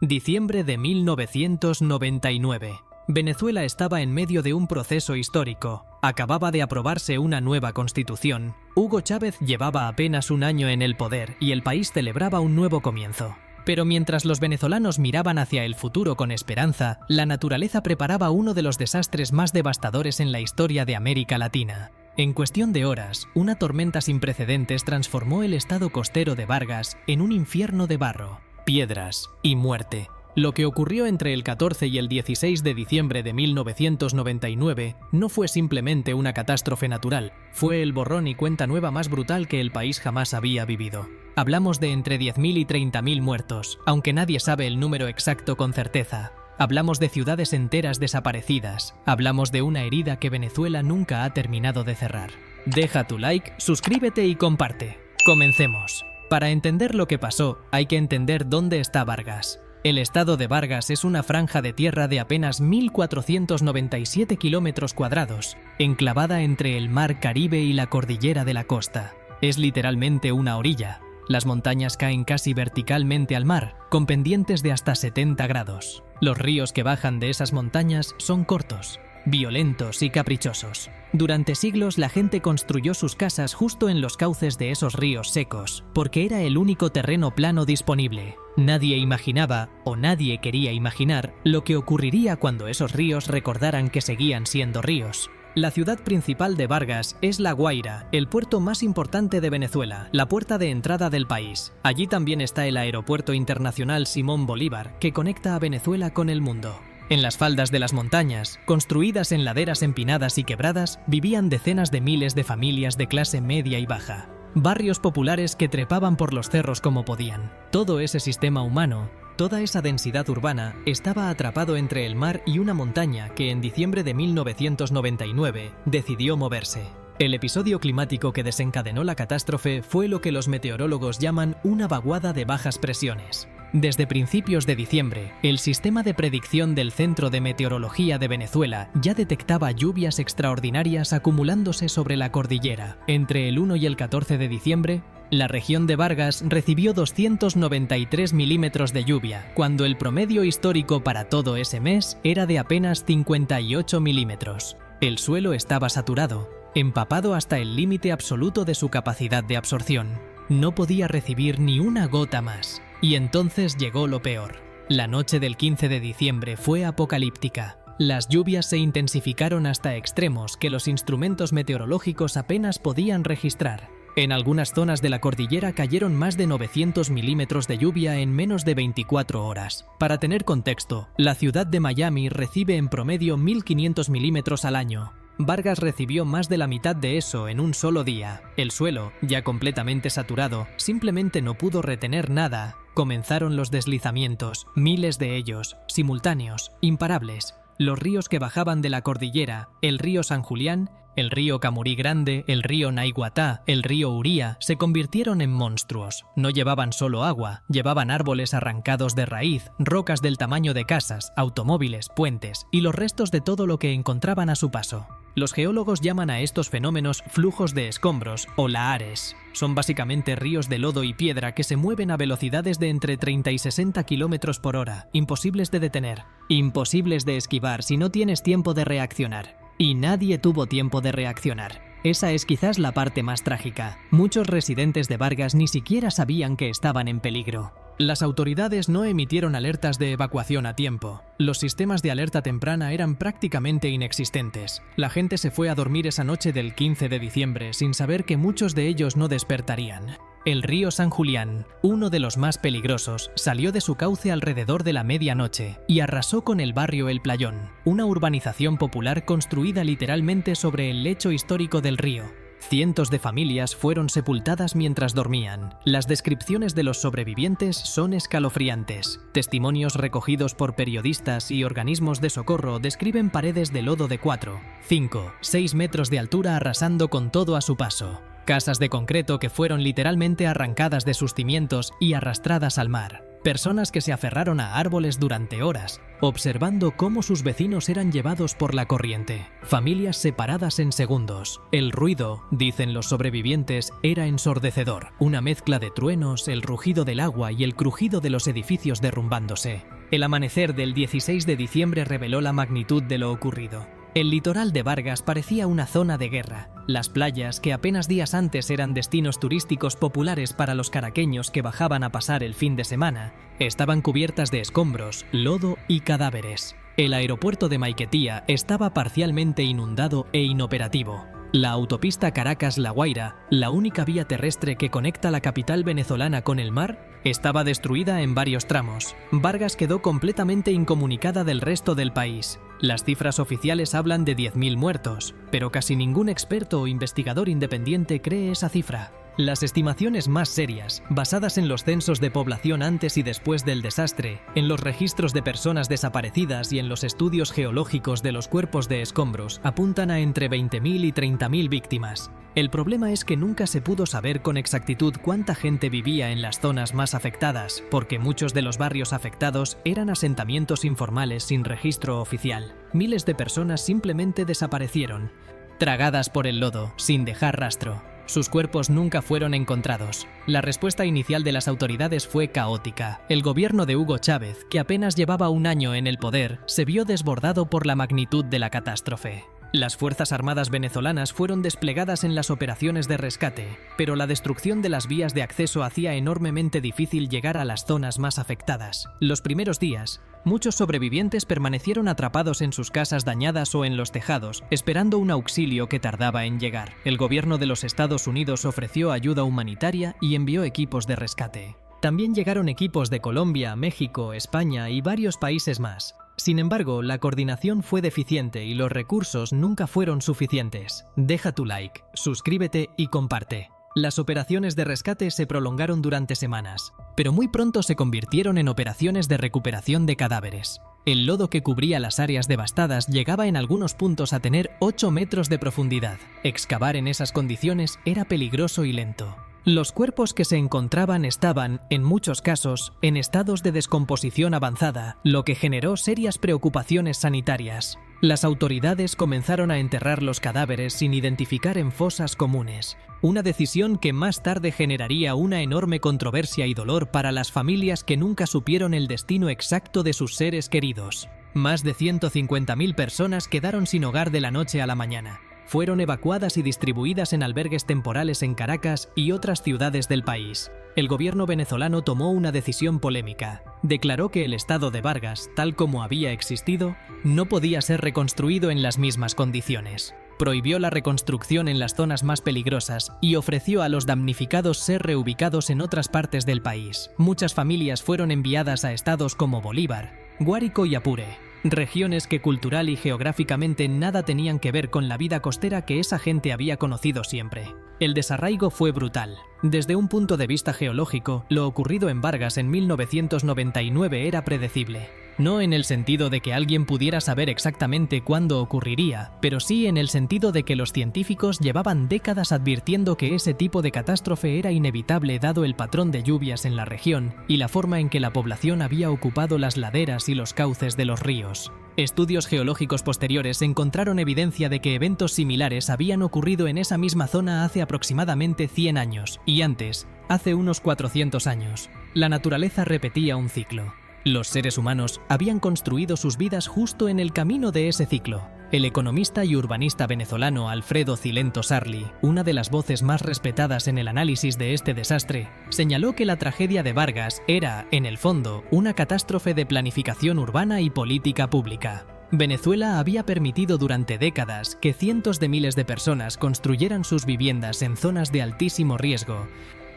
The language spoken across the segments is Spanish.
Diciembre de 1999. Venezuela estaba en medio de un proceso histórico. Acababa de aprobarse una nueva constitución. Hugo Chávez llevaba apenas un año en el poder y el país celebraba un nuevo comienzo. Pero mientras los venezolanos miraban hacia el futuro con esperanza, la naturaleza preparaba uno de los desastres más devastadores en la historia de América Latina. En cuestión de horas, una tormenta sin precedentes transformó el estado costero de Vargas en un infierno de barro, piedras y muerte. Lo que ocurrió entre el 14 y el 16 de diciembre de 1999 no fue simplemente una catástrofe natural, fue el borrón y cuenta nueva más brutal que el país jamás había vivido. Hablamos de entre 10.000 y 30.000 muertos, aunque nadie sabe el número exacto con certeza. Hablamos de ciudades enteras desaparecidas, hablamos de una herida que Venezuela nunca ha terminado de cerrar. Deja tu like, suscríbete y comparte. Comencemos. Para entender lo que pasó, hay que entender dónde está Vargas. El estado de Vargas es una franja de tierra de apenas 1.497 kilómetros cuadrados, enclavada entre el mar Caribe y la cordillera de la costa. Es literalmente una orilla. Las montañas caen casi verticalmente al mar, con pendientes de hasta 70 grados. Los ríos que bajan de esas montañas son cortos, violentos y caprichosos. Durante siglos la gente construyó sus casas justo en los cauces de esos ríos secos, porque era el único terreno plano disponible. Nadie imaginaba, o nadie quería imaginar, lo que ocurriría cuando esos ríos recordaran que seguían siendo ríos. La ciudad principal de Vargas es La Guaira, el puerto más importante de Venezuela, la puerta de entrada del país. Allí también está el Aeropuerto Internacional Simón Bolívar, que conecta a Venezuela con el mundo. En las faldas de las montañas, construidas en laderas empinadas y quebradas, vivían decenas de miles de familias de clase media y baja. Barrios populares que trepaban por los cerros como podían. Todo ese sistema humano, toda esa densidad urbana, estaba atrapado entre el mar y una montaña que en diciembre de 1999 decidió moverse. El episodio climático que desencadenó la catástrofe fue lo que los meteorólogos llaman una vaguada de bajas presiones. Desde principios de diciembre, el sistema de predicción del Centro de Meteorología de Venezuela ya detectaba lluvias extraordinarias acumulándose sobre la cordillera. Entre el 1 y el 14 de diciembre, la región de Vargas recibió 293 milímetros de lluvia, cuando el promedio histórico para todo ese mes era de apenas 58 milímetros. El suelo estaba saturado, empapado hasta el límite absoluto de su capacidad de absorción. No podía recibir ni una gota más. Y entonces llegó lo peor. La noche del 15 de diciembre fue apocalíptica. Las lluvias se intensificaron hasta extremos que los instrumentos meteorológicos apenas podían registrar. En algunas zonas de la cordillera cayeron más de 900 milímetros de lluvia en menos de 24 horas. Para tener contexto, la ciudad de Miami recibe en promedio 1.500 milímetros al año. Vargas recibió más de la mitad de eso en un solo día. El suelo, ya completamente saturado, simplemente no pudo retener nada. Comenzaron los deslizamientos, miles de ellos, simultáneos, imparables. Los ríos que bajaban de la cordillera, el río San Julián, el río Camurí Grande, el río Naiguatá, el río Uría, se convirtieron en monstruos. No llevaban solo agua, llevaban árboles arrancados de raíz, rocas del tamaño de casas, automóviles, puentes y los restos de todo lo que encontraban a su paso. Los geólogos llaman a estos fenómenos flujos de escombros o lahares. Son básicamente ríos de lodo y piedra que se mueven a velocidades de entre 30 y 60 kilómetros por hora, imposibles de detener, imposibles de esquivar si no tienes tiempo de reaccionar. Y nadie tuvo tiempo de reaccionar. Esa es quizás la parte más trágica. Muchos residentes de Vargas ni siquiera sabían que estaban en peligro. Las autoridades no emitieron alertas de evacuación a tiempo. Los sistemas de alerta temprana eran prácticamente inexistentes. La gente se fue a dormir esa noche del 15 de diciembre sin saber que muchos de ellos no despertarían. El río San Julián, uno de los más peligrosos, salió de su cauce alrededor de la medianoche y arrasó con el barrio El Playón, una urbanización popular construida literalmente sobre el lecho histórico del río. Cientos de familias fueron sepultadas mientras dormían. Las descripciones de los sobrevivientes son escalofriantes. Testimonios recogidos por periodistas y organismos de socorro describen paredes de lodo de 4, 5, 6 metros de altura arrasando con todo a su paso. Casas de concreto que fueron literalmente arrancadas de sus cimientos y arrastradas al mar. Personas que se aferraron a árboles durante horas, observando cómo sus vecinos eran llevados por la corriente. Familias separadas en segundos. El ruido, dicen los sobrevivientes, era ensordecedor. Una mezcla de truenos, el rugido del agua y el crujido de los edificios derrumbándose. El amanecer del 16 de diciembre reveló la magnitud de lo ocurrido. El litoral de Vargas parecía una zona de guerra. Las playas, que apenas días antes eran destinos turísticos populares para los caraqueños que bajaban a pasar el fin de semana, estaban cubiertas de escombros, lodo y cadáveres. El aeropuerto de Maiquetía estaba parcialmente inundado e inoperativo. La autopista Caracas-La Guaira, la única vía terrestre que conecta la capital venezolana con el mar, estaba destruida en varios tramos. Vargas quedó completamente incomunicada del resto del país. Las cifras oficiales hablan de 10.000 muertos, pero casi ningún experto o investigador independiente cree esa cifra. Las estimaciones más serias, basadas en los censos de población antes y después del desastre, en los registros de personas desaparecidas y en los estudios geológicos de los cuerpos de escombros, apuntan a entre 20.000 y 30.000 víctimas. El problema es que nunca se pudo saber con exactitud cuánta gente vivía en las zonas más afectadas, porque muchos de los barrios afectados eran asentamientos informales sin registro oficial. Miles de personas simplemente desaparecieron, tragadas por el lodo, sin dejar rastro. Sus cuerpos nunca fueron encontrados. La respuesta inicial de las autoridades fue caótica. El gobierno de Hugo Chávez, que apenas llevaba un año en el poder, se vio desbordado por la magnitud de la catástrofe. Las Fuerzas Armadas venezolanas fueron desplegadas en las operaciones de rescate, pero la destrucción de las vías de acceso hacía enormemente difícil llegar a las zonas más afectadas. Los primeros días, muchos sobrevivientes permanecieron atrapados en sus casas dañadas o en los tejados, esperando un auxilio que tardaba en llegar. El gobierno de los Estados Unidos ofreció ayuda humanitaria y envió equipos de rescate. También llegaron equipos de Colombia, México, España y varios países más. Sin embargo, la coordinación fue deficiente y los recursos nunca fueron suficientes. Deja tu like, suscríbete y comparte. Las operaciones de rescate se prolongaron durante semanas, pero muy pronto se convirtieron en operaciones de recuperación de cadáveres. El lodo que cubría las áreas devastadas llegaba en algunos puntos a tener 8 metros de profundidad. Excavar en esas condiciones era peligroso y lento. Los cuerpos que se encontraban estaban, en muchos casos, en estados de descomposición avanzada, lo que generó serias preocupaciones sanitarias. Las autoridades comenzaron a enterrar los cadáveres sin identificar en fosas comunes, una decisión que más tarde generaría una enorme controversia y dolor para las familias que nunca supieron el destino exacto de sus seres queridos. Más de 150.000 personas quedaron sin hogar de la noche a la mañana. Fueron evacuadas y distribuidas en albergues temporales en Caracas y otras ciudades del país. El gobierno venezolano tomó una decisión polémica. Declaró que el estado de Vargas, tal como había existido, no podía ser reconstruido en las mismas condiciones. Prohibió la reconstrucción en las zonas más peligrosas y ofreció a los damnificados ser reubicados en otras partes del país. Muchas familias fueron enviadas a estados como Bolívar, Guárico y Apure, regiones que cultural y geográficamente nada tenían que ver con la vida costera que esa gente había conocido siempre. El desarraigo fue brutal. Desde un punto de vista geológico, lo ocurrido en Vargas en 1999 era predecible. No en el sentido de que alguien pudiera saber exactamente cuándo ocurriría, pero sí en el sentido de que los científicos llevaban décadas advirtiendo que ese tipo de catástrofe era inevitable dado el patrón de lluvias en la región y la forma en que la población había ocupado las laderas y los cauces de los ríos. Estudios geológicos posteriores encontraron evidencia de que eventos similares habían ocurrido en esa misma zona hace aproximadamente 100 años, y antes, hace unos 400 años. La naturaleza repetía un ciclo. Los seres humanos habían construido sus vidas justo en el camino de ese ciclo. El economista y urbanista venezolano Alfredo Cilento Sarli, una de las voces más respetadas en el análisis de este desastre, señaló que la tragedia de Vargas era, en el fondo, una catástrofe de planificación urbana y política pública. Venezuela había permitido durante décadas que cientos de miles de personas construyeran sus viviendas en zonas de altísimo riesgo,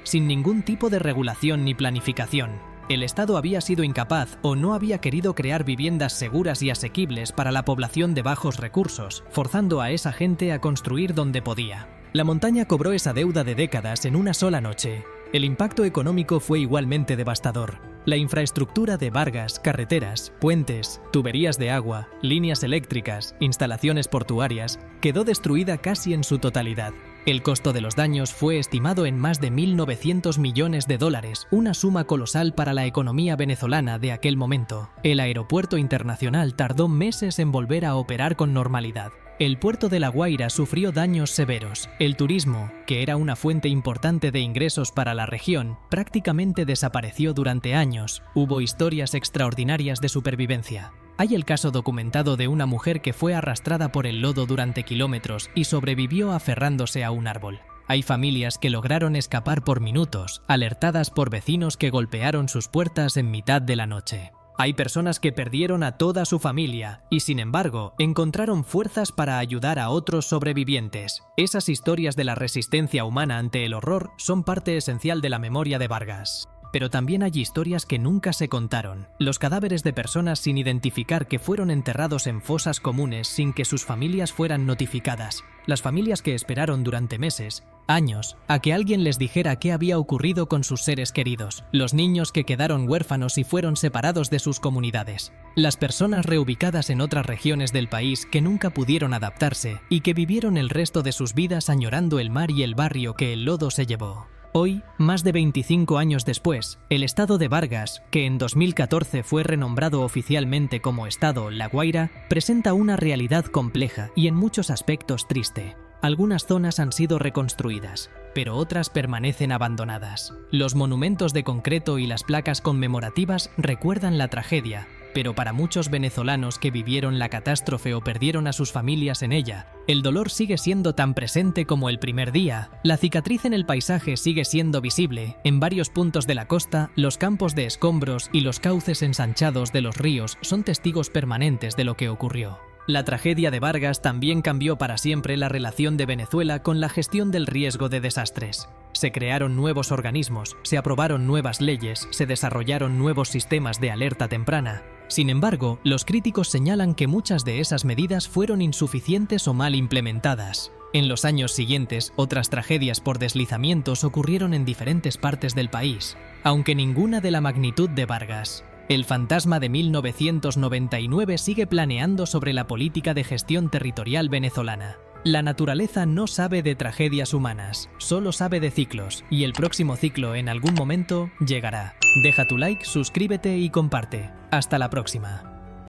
sin ningún tipo de regulación ni planificación. El Estado había sido incapaz o no había querido crear viviendas seguras y asequibles para la población de bajos recursos, forzando a esa gente a construir donde podía. La montaña cobró esa deuda de décadas en una sola noche. El impacto económico fue igualmente devastador. La infraestructura de Vargas, carreteras, puentes, tuberías de agua, líneas eléctricas, instalaciones portuarias, quedó destruida casi en su totalidad. El costo de los daños fue estimado en más de 1.900 millones de dólares, una suma colosal para la economía venezolana de aquel momento. El aeropuerto internacional tardó meses en volver a operar con normalidad. El puerto de La Guaira sufrió daños severos. El turismo, que era una fuente importante de ingresos para la región, prácticamente desapareció durante años. Hubo historias extraordinarias de supervivencia. Hay el caso documentado de una mujer que fue arrastrada por el lodo durante kilómetros y sobrevivió aferrándose a un árbol. Hay familias que lograron escapar por minutos, alertadas por vecinos que golpearon sus puertas en mitad de la noche. Hay personas que perdieron a toda su familia y, sin embargo, encontraron fuerzas para ayudar a otros sobrevivientes. Esas historias de la resistencia humana ante el horror son parte esencial de la memoria de Vargas. Pero también hay historias que nunca se contaron. Los cadáveres de personas sin identificar que fueron enterrados en fosas comunes sin que sus familias fueran notificadas. Las familias que esperaron durante meses, años, a que alguien les dijera qué había ocurrido con sus seres queridos. Los niños que quedaron huérfanos y fueron separados de sus comunidades. Las personas reubicadas en otras regiones del país que nunca pudieron adaptarse y que vivieron el resto de sus vidas añorando el mar y el barrio que el lodo se llevó. Hoy, más de 25 años después, el estado de Vargas, que en 2014 fue renombrado oficialmente como Estado La Guaira, presenta una realidad compleja y en muchos aspectos triste. Algunas zonas han sido reconstruidas, pero otras permanecen abandonadas. Los monumentos de concreto y las placas conmemorativas recuerdan la tragedia, pero para muchos venezolanos que vivieron la catástrofe o perdieron a sus familias en ella, el dolor sigue siendo tan presente como el primer día. La cicatriz en el paisaje sigue siendo visible. En varios puntos de la costa, los campos de escombros y los cauces ensanchados de los ríos son testigos permanentes de lo que ocurrió. La tragedia de Vargas también cambió para siempre la relación de Venezuela con la gestión del riesgo de desastres. Se crearon nuevos organismos, se aprobaron nuevas leyes, se desarrollaron nuevos sistemas de alerta temprana. Sin embargo, los críticos señalan que muchas de esas medidas fueron insuficientes o mal implementadas. En los años siguientes, otras tragedias por deslizamientos ocurrieron en diferentes partes del país, aunque ninguna de la magnitud de Vargas. El fantasma de 1999 sigue planeando sobre la política de gestión territorial venezolana. La naturaleza no sabe de tragedias humanas, solo sabe de ciclos, y el próximo ciclo en algún momento llegará. Deja tu like, suscríbete y comparte. Hasta la próxima.